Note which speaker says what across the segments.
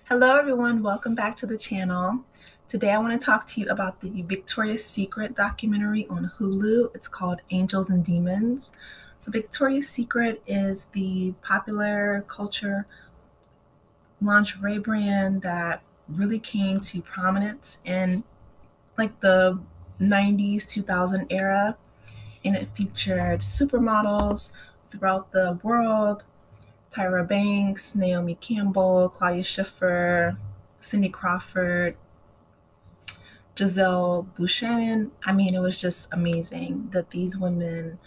Speaker 1: Hello everyone, welcome back to the channel. Today I want to talk to you about the Victoria's Secret documentary on Hulu. It's called Angels and Demons. So Victoria's Secret is the popular culture lingerie brand that really came to prominence in like the 90s, 2000 era, and it featured supermodels throughout the world. Tyra Banks, Naomi Campbell, Claudia Schiffer, Cindy Crawford, Giselle Bouchanan. I mean, it was just amazing that these women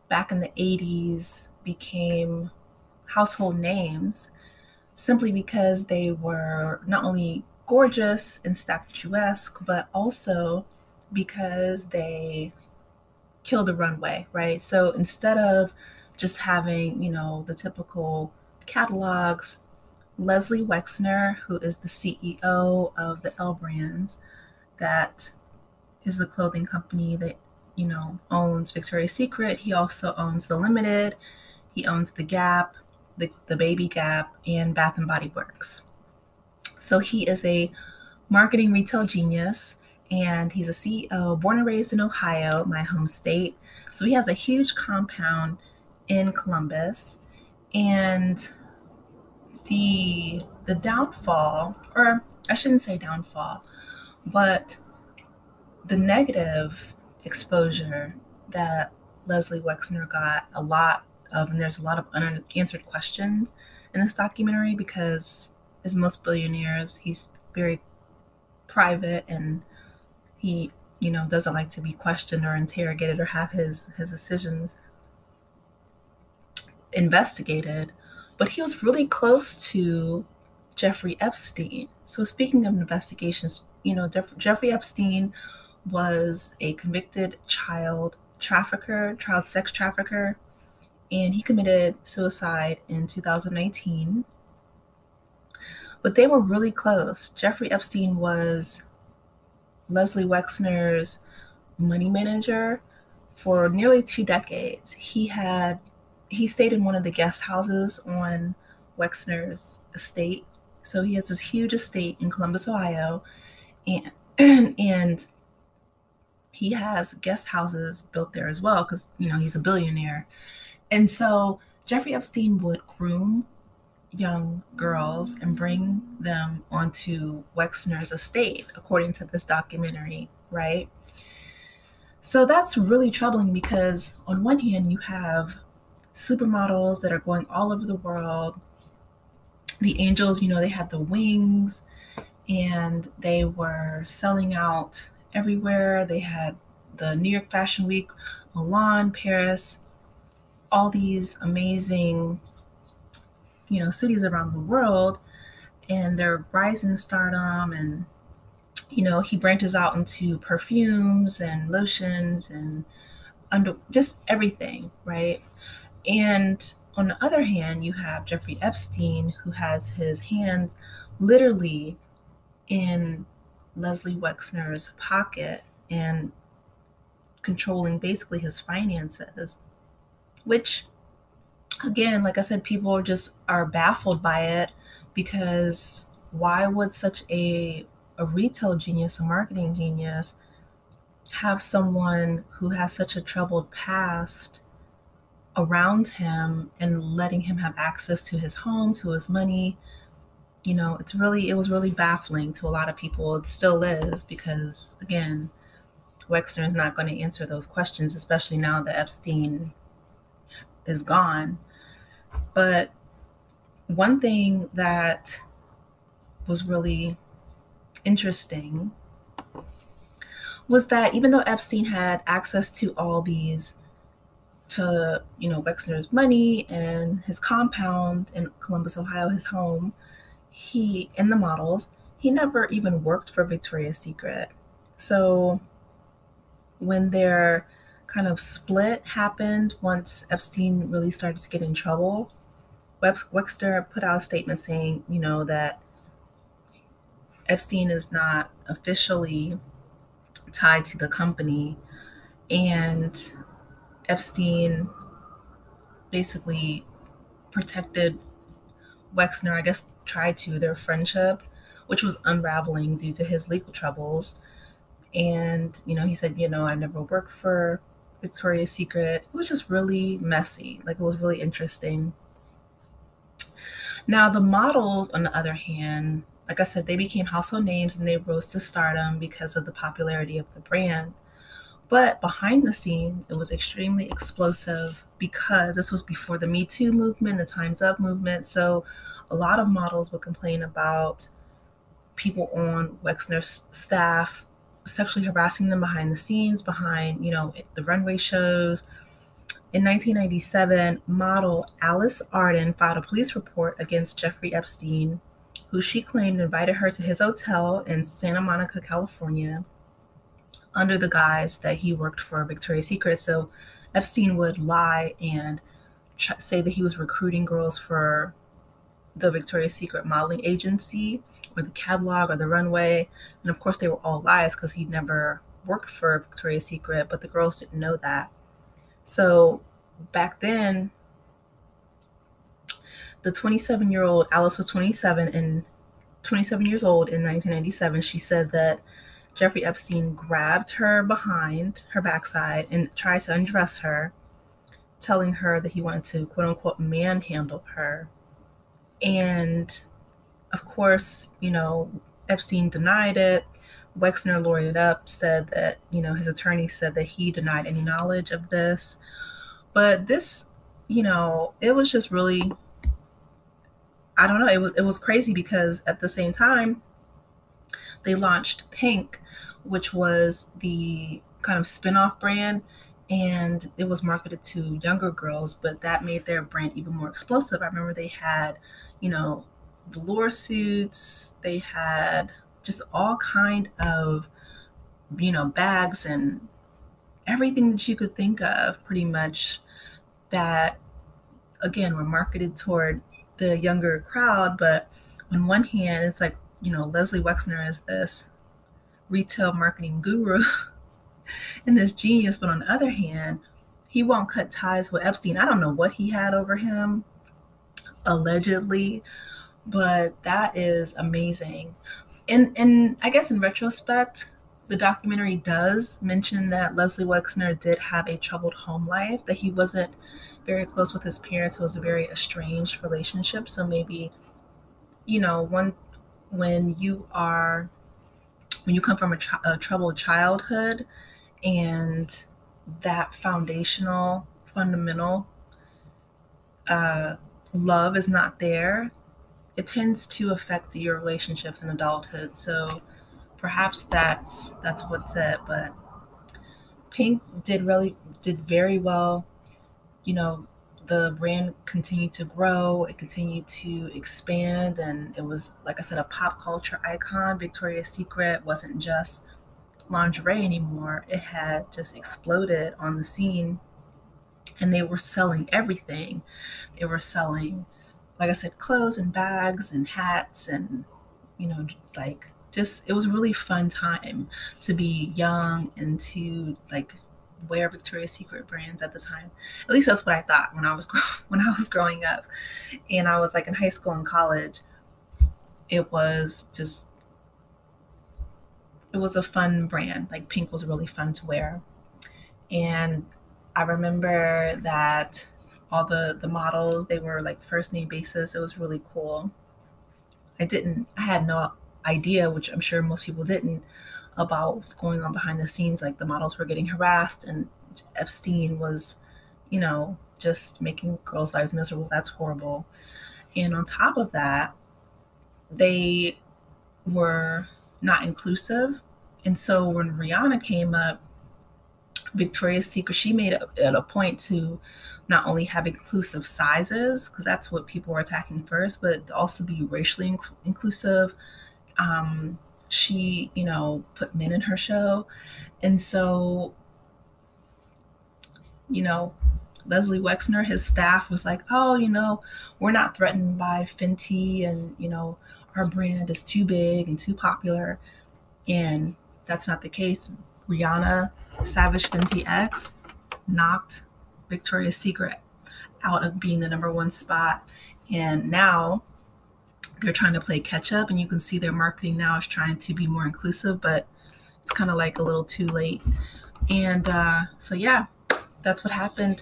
Speaker 1: back in the 80s became household names simply because they were not only gorgeous and statuesque, but also because they killed the runway, right? So instead of just having, the typical catalogs, Leslie Wexner, who is the CEO of the L Brands, that is the clothing company that owns Victoria's Secret. He also owns the Limited. He owns the Gap, the Baby Gap, and Bath and Body Works. So he is a marketing retail genius, and he's a CEO, born and raised in Ohio, my home state. So he has a huge compound in Columbus, and the downfall, or I shouldn't say downfall, but the negative exposure that Leslie Wexner got a lot of, and there's a lot of unanswered questions in this documentary because, as most billionaires, he's very private and he, doesn't like to be questioned or interrogated or have his decisions investigated. But he was really close to Jeffrey Epstein. So speaking of investigations, Jeffrey Epstein was a convicted child trafficker, child sex trafficker, and he committed suicide in 2019. But they were really close. Jeffrey Epstein was Leslie Wexner's money manager for nearly 2 decades. He stayed in one of the guest houses on Wexner's estate. So he has this huge estate in Columbus, Ohio, and and he has guest houses built there as well because he's a billionaire. And so Jeffrey Epstein would groom young girls and bring them onto Wexner's estate, according to this documentary, right? So that's really troubling because, on one hand, you have supermodels that are going all over the world. The Angels, they had the wings and they were selling out everywhere. They had the New York Fashion Week, Milan, Paris, all these amazing, cities around the world, and they're rising to stardom. And, he branches out into perfumes and lotions and just everything, right? And on the other hand, you have Jeffrey Epstein, who has his hands literally in Leslie Wexner's pocket and controlling basically his finances, which, again, like I said, people just are baffled by it because why would such a retail genius, a marketing genius, have someone who has such a troubled past around him and letting him have access to his home, to his money? It was really baffling to a lot of people. It still is because, again, Wexner is not going to answer those questions, especially now that Epstein is gone. But one thing that was really interesting was that even though Epstein had access to all these, to Wexner's money and his compound in Columbus, Ohio, his home, he and the models, he never even worked for Victoria's Secret. So when their kind of split happened, once Epstein really started to get in trouble, Wexner put out a statement saying, that Epstein is not officially tied to the company, and Epstein basically protected Wexner, I guess tried to, their friendship which was unraveling due to his legal troubles. And, he said, I never worked for Victoria's Secret. It was just really messy. Like, it was really interesting. Now, the models, on the other hand, like I said, they became household names and they rose to stardom because of the popularity of the brand. But behind the scenes, it was extremely explosive because this was before the Me Too movement, the Time's Up movement. So a lot of models would complain about people on Wexner's staff sexually harassing them behind the scenes, behind, the runway shows. In 1997, model Alice Arden filed a police report against Jeffrey Epstein, who she claimed invited her to his hotel in Santa Monica, California, under the guise that he worked for Victoria's Secret. So Epstein would lie and say that he was recruiting girls for the Victoria's Secret modeling agency or the catalog or the runway. And of course, they were all lies because he never worked for Victoria's Secret, but the girls didn't know that. So back then, the 27-year-old Alice was 27 years old in 1997. She said that Jeffrey Epstein grabbed her behind her backside and tried to undress her, telling her that he wanted to, quote unquote, manhandle her. And of course, Epstein denied it. Wexner lawyered up, said that, his attorney said that he denied any knowledge of this. But this, it was just really, I don't know, it was crazy because at the same time, they launched Pink, which was the kind of spin-off brand, and it was marketed to younger girls, but that made their brand even more explosive. I remember they had, velour suits, they had just all kind of, bags and everything that you could think of pretty much that, again, were marketed toward the younger crowd. But on one hand, it's like, Leslie Wexner is this retail marketing guru and this genius, but on the other hand, he won't cut ties with Epstein. I don't know what he had over him, allegedly, but that is amazing. And I guess in retrospect, the documentary does mention that Leslie Wexner did have a troubled home life, that he wasn't very close with his parents. It was a very estranged relationship. So maybe, when you come from a troubled childhood and that fundamental love is not there, it tends to affect your relationships in adulthood. So perhaps that's what's it. But Pink did very well. The brand continued to grow, it continued to expand, and it was, like I said, a pop culture icon. Victoria's Secret wasn't just lingerie anymore. It had just exploded on the scene, and they were selling everything. They were selling, like I said, clothes and bags and hats and, like, just, it was a really fun time to be young and to, like, wear Victoria's Secret brands at the time. At least that's what I thought when I was growing up, and I was like in high school and college. It was a fun brand. Like, Pink was really fun to wear, and I remember that all the models, they were like first name basis. It was really cool. I had no idea, which I'm sure most people didn't, about what's going on behind the scenes. Like, the models were getting harassed and Epstein was, just making girls' lives miserable. That's horrible. And on top of that, they were not inclusive. And so when Rihanna came up, Victoria's Secret, she made it a point to not only have inclusive sizes, because that's what people were attacking first, but to also be racially inclusive. She, put men in her show. And so, Leslie Wexner, his staff was like, oh, we're not threatened by Fenty, and, our brand is too big and too popular. And that's not the case. Rihanna, Savage Fenty X, knocked Victoria's Secret out of being the number one spot. And now they're trying to play catch up, and you can see their marketing now is trying to be more inclusive, but it's kind of like a little too late. And so, yeah, that's what happened.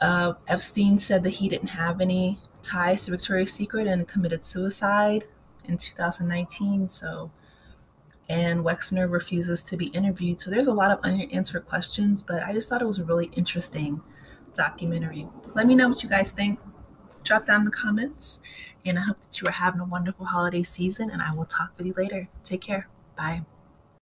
Speaker 1: Epstein said that he didn't have any ties to Victoria's Secret and committed suicide in 2019. So, and Wexner refuses to be interviewed. So there's a lot of unanswered questions, but I just thought it was a really interesting documentary. Let me know what you guys think. Drop down in the comments, and I hope that you are having a wonderful holiday season, and I will talk with you later. Take care. Bye.